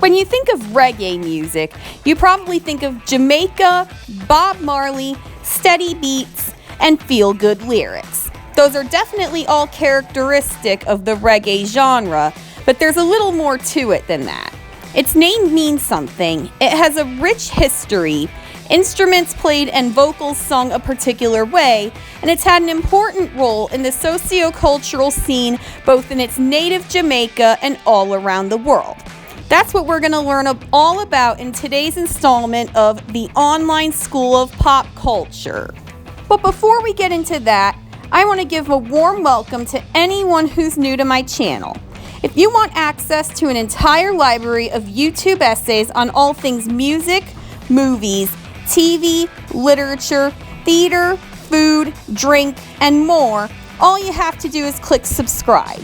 When you think of reggae music, you probably think of Jamaica, Bob Marley, steady beats, and feel-good lyrics. Those are definitely all characteristic of the reggae genre, but there's a little more to it than that. Its name means something. It has a rich history, instruments played and vocals sung a particular way, and it's had an important role in the sociocultural scene both in its native Jamaica and all around the world. That's what we're going to learn all about in today's installment of the Online School of Pop Culture. But before we get into that, I want to give a warm welcome to anyone who's new to my channel. If you want access to an entire library of YouTube essays on all things music, movies, TV, literature, theater, food, drink, and more, all you have to do is click subscribe.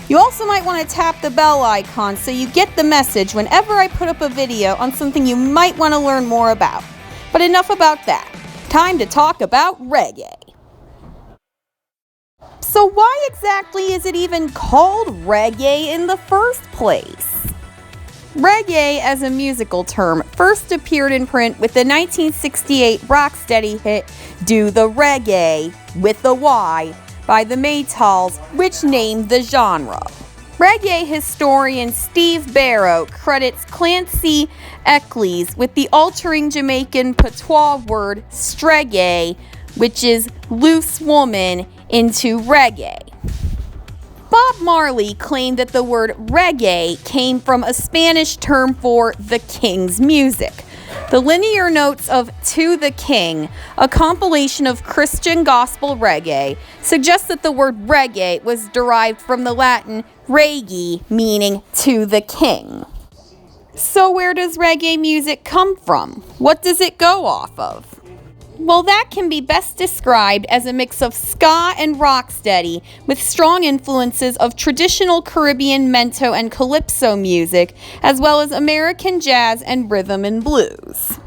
You also might want to tap the bell icon so you get the message whenever I put up a video on something you might want to learn more about. But enough about that. Time to talk about reggae. So why exactly is it even called reggae in the first place? Reggae as a musical term first appeared in print with the 1968 rocksteady hit Do the Reggae with the Y by the Maytals, which named the genre. Reggae historian Steve Barrow credits Clancy Eccles with the altering Jamaican patois word streggae, which is loose woman, into reggae. Bob Marley claimed that the word reggae came from a Spanish term for the king's music. The linear notes of To the King, a compilation of Christian gospel reggae, suggests that the word reggae was derived from the Latin reggae, meaning to the king. So where does reggae music come from? What does it go off of? Well, that can be best described as a mix of ska and rocksteady with strong influences of traditional Caribbean mento and calypso music, as well as American jazz and rhythm and blues.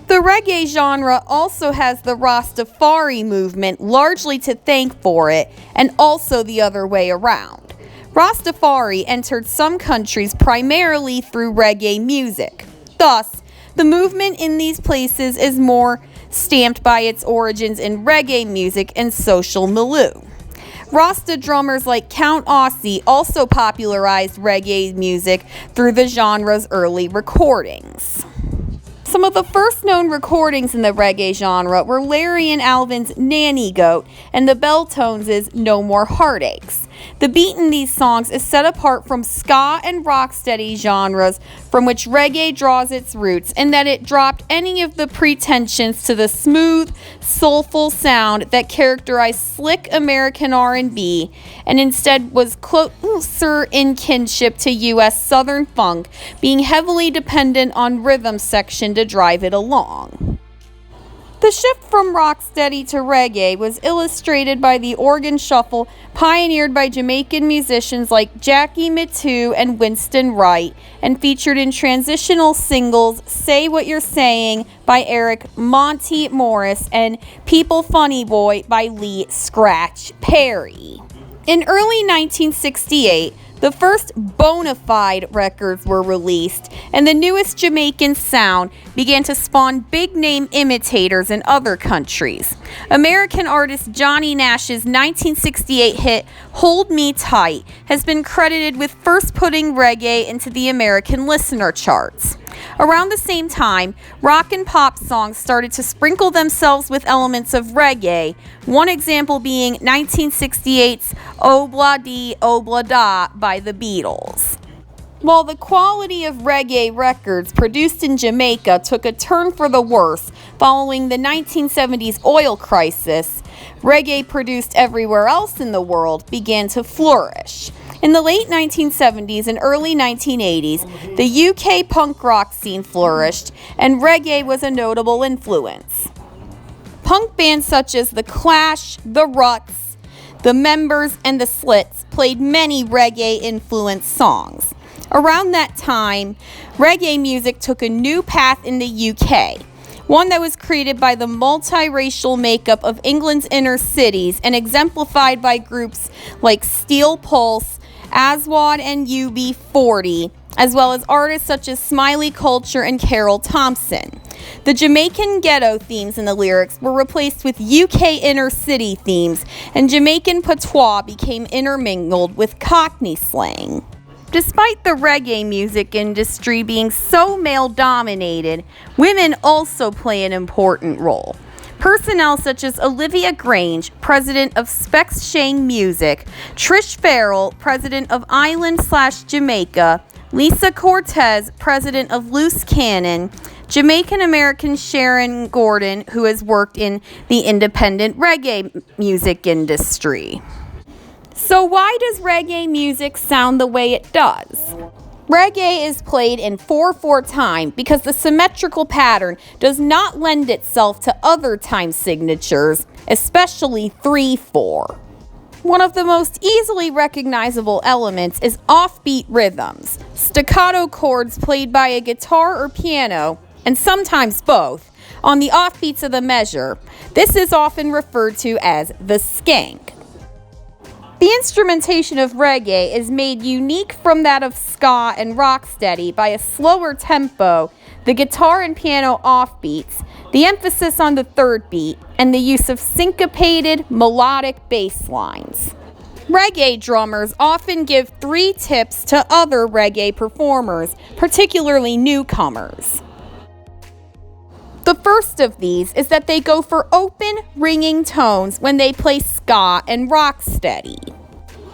The reggae genre also has the Rastafari movement largely to thank for it, and also the other way around. Rastafari entered some countries primarily through reggae music. Thus, the movement in these places is more stamped by its origins in reggae music and social milieu. Rasta drummers like Count Ossie also popularized reggae music through the genre's early recordings. Some of the first known recordings in the reggae genre were Larry and Alvin's Nanny Goat and the Belltones' No More Heartaches. The beat in these songs is set apart from ska and rocksteady genres from which reggae draws its roots, in that it dropped any of the pretensions to the smooth, soulful sound that characterized slick American R&B, and instead was closer in kinship to U.S. Southern funk, being heavily dependent on rhythm section to drive it along. The shift from rocksteady to reggae was illustrated by the organ shuffle pioneered by Jamaican musicians like Jackie Mittoo and Winston Wright, and featured in transitional singles Say What You're Saying by Eric Monty Morris and People Funny Boy by Lee Scratch Perry. In early 1968, the first bona fide records were released, and the newest Jamaican sound began to spawn big-name imitators in other countries. American artist Johnny Nash's 1968 hit Hold Me Tight has been credited with first putting reggae into the American listener charts. Around the same time, rock and pop songs started to sprinkle themselves with elements of reggae, one example being 1968's Obla Di Obla Da by the Beatles. While the quality of reggae records produced in Jamaica took a turn for the worse following the 1970s oil crisis, reggae produced everywhere else in the world began to flourish. In the late 1970s and early 1980s, the UK punk rock scene flourished, and reggae was a notable influence. Punk bands such as The Clash, The Ruts, The Members, and The Slits played many reggae-influenced songs. Around that time, reggae music took a new path in the UK, one that was created by the multiracial makeup of England's inner cities and exemplified by groups like Steel Pulse, Aswad and UB40, as well as artists such as Smiley Culture and Carol Thompson. The Jamaican ghetto themes in the lyrics were replaced with UK inner city themes, and Jamaican patois became intermingled with Cockney slang. Despite the reggae music industry being so male-dominated, women also play an important role. Personnel such as Olivia Grange, president of Specs Shang Music, Trish Farrell, president of Island/Jamaica, Lisa Cortez, president of Loose Cannon, Jamaican-American Sharon Gordon, who has worked in the independent reggae music industry. So why does reggae music sound the way it does? Reggae is played in 4/4 time because the symmetrical pattern does not lend itself to other time signatures, especially 3/4. One of the most easily recognizable elements is offbeat rhythms, staccato chords played by a guitar or piano, and sometimes both, on the offbeats of the measure. This is often referred to as the skank. The instrumentation of reggae is made unique from that of ska and rocksteady by a slower tempo, the guitar and piano offbeats, the emphasis on the third beat, and the use of syncopated, melodic bass lines. Reggae drummers often give 3 tips to other reggae performers, particularly newcomers. The first of these is that they go for open, ringing tones when they play ska and rocksteady.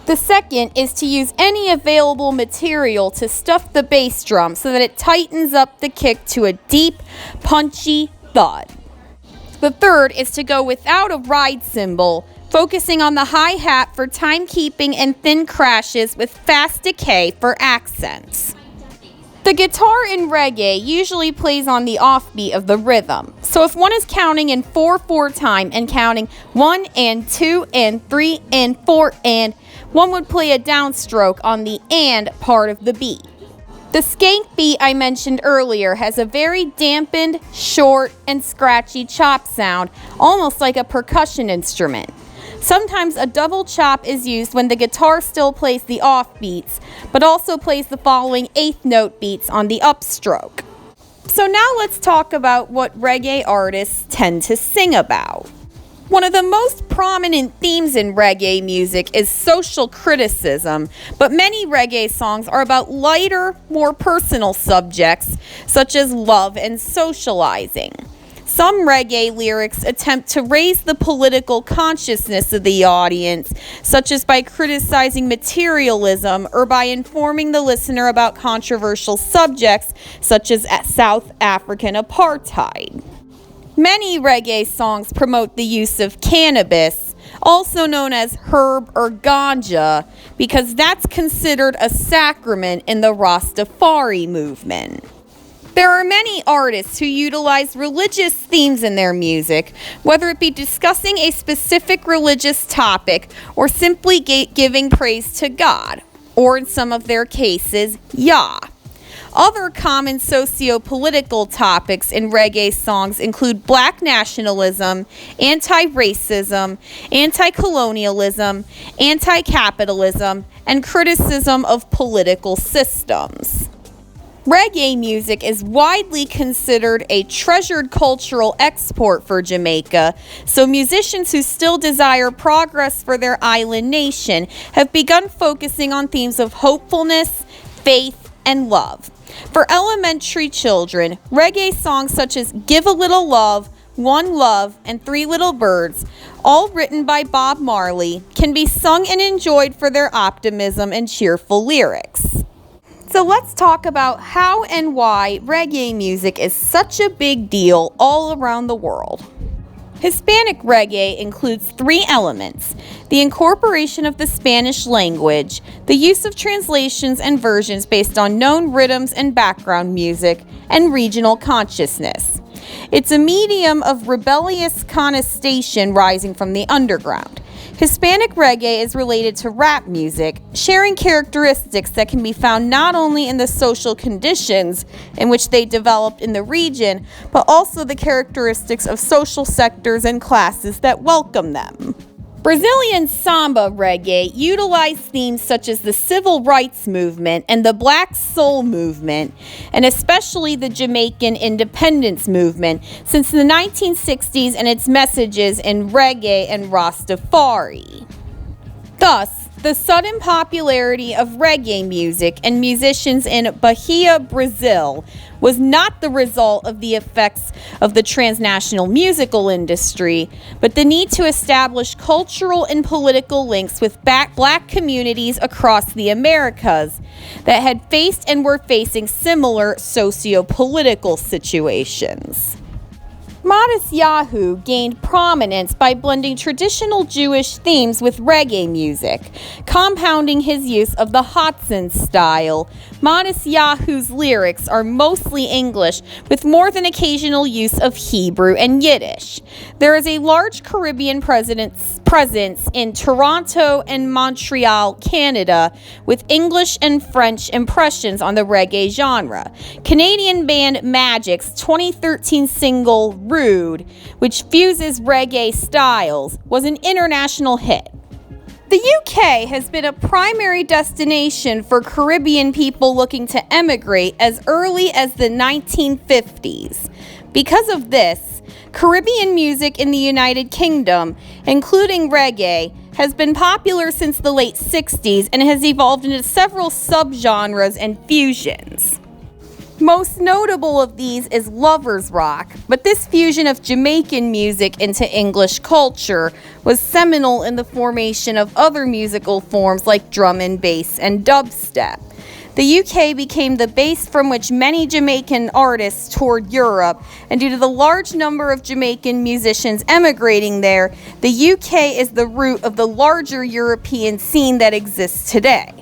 The second is to use any available material to stuff the bass drum so that it tightens up the kick to a deep, punchy thud. The third is to go without a ride cymbal, focusing on the hi-hat for timekeeping and thin crashes with fast decay for accents. The guitar in reggae usually plays on the offbeat of the rhythm. So if one is counting in 4/4 time and counting 1 and 2 and 3 and 4 and, one would play a downstroke on the and part of the beat. The skank beat I mentioned earlier has a very dampened, short, and scratchy chop sound, almost like a percussion instrument. Sometimes a double chop is used when the guitar still plays the offbeats, but also plays the following 8th note beats on the upstroke. So now let's talk about what reggae artists tend to sing about. One of the most prominent themes in reggae music is social criticism, but many reggae songs are about lighter, more personal subjects, such as love and socializing. Some reggae lyrics attempt to raise the political consciousness of the audience, such as by criticizing materialism or by informing the listener about controversial subjects, such as South African apartheid. Many reggae songs promote the use of cannabis, also known as herb or ganja, because that's considered a sacrament in the Rastafari movement. There are many artists who utilize religious themes in their music, whether it be discussing a specific religious topic or simply giving praise to God, or in some of their cases, Yah. Other common socio-political topics in reggae songs include black nationalism, anti-racism, anti-colonialism, anti-capitalism, and criticism of political systems. Reggae music is widely considered a treasured cultural export for Jamaica, so musicians who still desire progress for their island nation have begun focusing on themes of hopefulness, faith, and love. For elementary children, reggae songs such as Give a Little Love, One Love, and 3 Little Birds, all written by Bob Marley, can be sung and enjoyed for their optimism and cheerful lyrics. So let's talk about how and why reggae music is such a big deal all around the world. Hispanic reggae includes 3 elements: the incorporation of the Spanish language, the use of translations and versions based on known rhythms and background music, and regional consciousness. It's a medium of rebellious contestation rising from the underground. Hispanic reggae is related to rap music, sharing characteristics that can be found not only in the social conditions in which they developed in the region, but also the characteristics of social sectors and classes that welcome them. Brazilian samba reggae utilized themes such as the civil rights movement and the black soul movement, and especially the Jamaican independence movement since the 1960s and its messages in reggae and Rastafari. Thus, the sudden popularity of reggae music and musicians in Bahia, Brazil, was not the result of the effects of the transnational musical industry, but the need to establish cultural and political links with black communities across the Americas that had faced and were facing similar socio-political situations. Modest Yahoo gained prominence by blending traditional Jewish themes with reggae music, compounding his use of the Hudson style. Modest Yahoo's lyrics are mostly English, with more than occasional use of Hebrew and Yiddish. There is a large Caribbean presence in Toronto and Montreal, Canada, with English and French impressions on the reggae genre. Canadian band Magic's 2013 single Rude, which fuses reggae styles, was an international hit. The UK has been a primary destination for Caribbean people looking to emigrate as early as the 1950s. Because of this, Caribbean music in the United Kingdom, including reggae, has been popular since the late 60s and has evolved into several subgenres and fusions. Most notable of these is lovers rock, but this fusion of Jamaican music into English culture was seminal in the formation of other musical forms like drum and bass and dubstep. The UK became the base from which many Jamaican artists toured Europe, and due to the large number of Jamaican musicians emigrating there, the UK is the root of the larger European scene that exists today.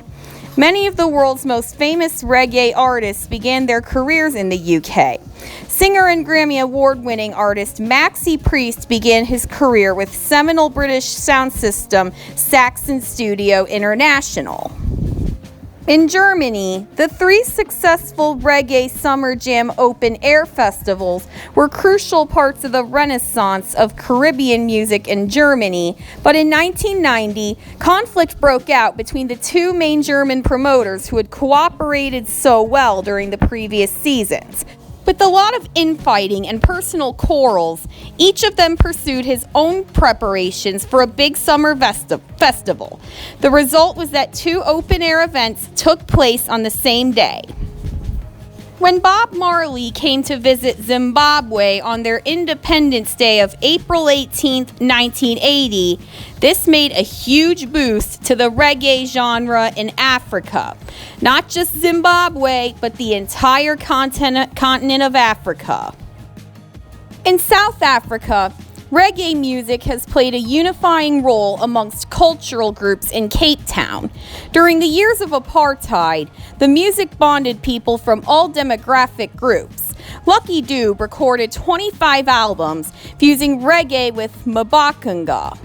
Many of the world's most famous reggae artists began their careers in the UK. Singer and Grammy Award-winning artist Maxi Priest began his career with seminal British sound system Saxon Studio International. In Germany, the 3 successful Reggae Summer Jam open-air festivals were crucial parts of the renaissance of Caribbean music in Germany, but in 1990, conflict broke out between the 2 main German promoters who had cooperated so well during the previous seasons. With a lot of infighting and personal quarrels, each of them pursued his own preparations for a big summer festival. The result was that 2 open-air events took place on the same day. When Bob Marley came to visit Zimbabwe on their Independence Day of April 18, 1980, this made a huge boost to the reggae genre in Africa. Not just Zimbabwe, but the entire continent of Africa. In South Africa, reggae music has played a unifying role amongst cultural groups in Cape Town. During the years of apartheid, the music bonded people from all demographic groups. Lucky Dube recorded 25 albums fusing reggae with Mbaqanga.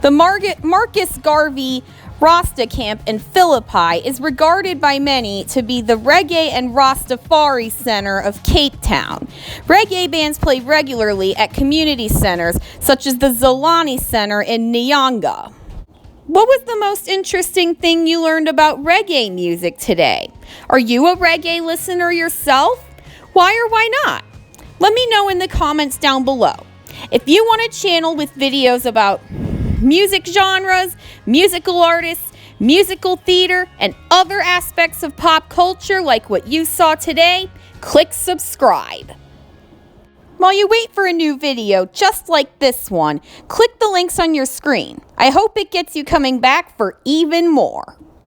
The Marcus Garvey Rasta Camp in Philippi is regarded by many to be the Reggae and Rastafari Center of Cape Town. Reggae bands play regularly at community centers such as the Zolani Center in Nyanga. What was the most interesting thing you learned about reggae music today? Are you a reggae listener yourself? Why or why not? Let me know in the comments down below. If you want a channel with videos about music genres, musical artists, musical theater, and other aspects of pop culture like what you saw today, click subscribe. While you wait for a new video just like this one, click the links on your screen. I hope it gets you coming back for even more.